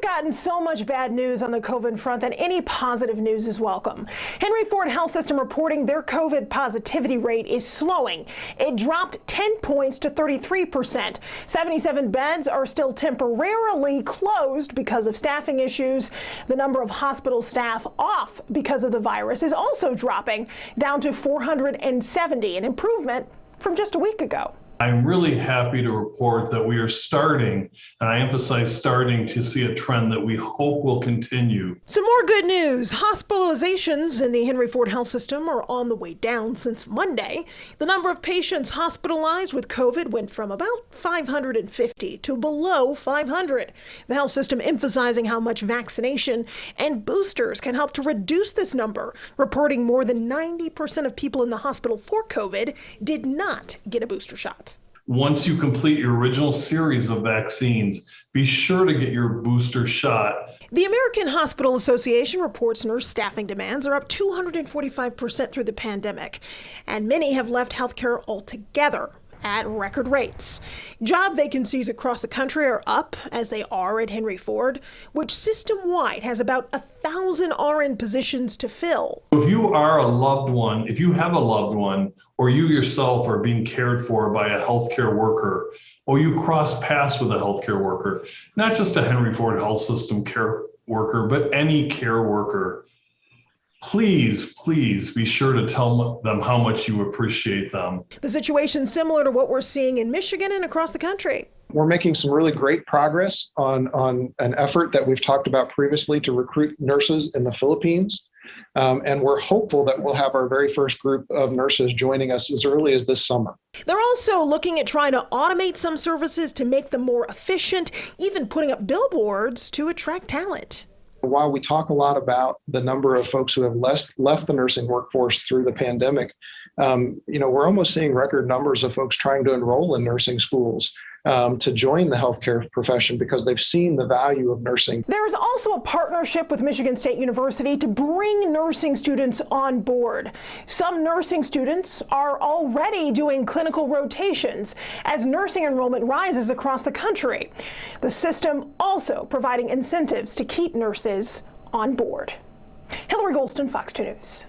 gotten so much bad news on the COVID front that any positive news is welcome. Henry Ford Health System reporting their COVID positivity rate is slowing. It dropped 10 points to 33%. 77 beds are still temporarily closed because of staffing issues. The number of hospital staff off because of the virus is also dropping down to 470, an improvement from just a week ago. I'm really happy to report that we are starting, and I emphasize starting, to see a trend that we hope will continue. Some more good news. Hospitalizations in the Henry Ford Health System are on the way down since Monday. The number of patients hospitalized with COVID went from about 550 to below 500. The health system emphasizing how much vaccination and boosters can help to reduce this number, reporting more than 90% of people in the hospital for COVID did not get a booster shot. Once you complete your original series of vaccines, be sure to get your booster shot. The American Hospital Association reports nurse staffing demands are up 245% through the pandemic, and many have left healthcare altogether at record rates. Job vacancies across the country are up, as they are at Henry Ford, which system-wide has about 1,000 RN positions to fill. If you are a loved one, if you have a loved one, or you yourself are being cared for by a healthcare worker, or you cross paths with a healthcare worker, not just a Henry Ford Health System care worker, but any care worker, please be sure to tell them how much you appreciate them. The situation's similar to what we're seeing in Michigan and across the country. We're making some really great progress on an effort that we've talked about previously to recruit nurses in the Philippines. And we're hopeful that we'll have our very first group of nurses joining us as early as this summer. They're also looking at trying to automate some services to make them more efficient, even putting up billboards to attract talent. While we talk a lot about the number of folks who have left the nursing workforce through the pandemic, we're almost seeing record numbers of folks trying to enroll in nursing schools to join the healthcare profession because they've seen the value of nursing. There is also a partnership with Michigan State University to bring nursing students on board. Some nursing students are already doing clinical rotations as nursing enrollment rises across the country. The system also providing incentives to keep nurses on board. Hillary Golston, Fox 2 News.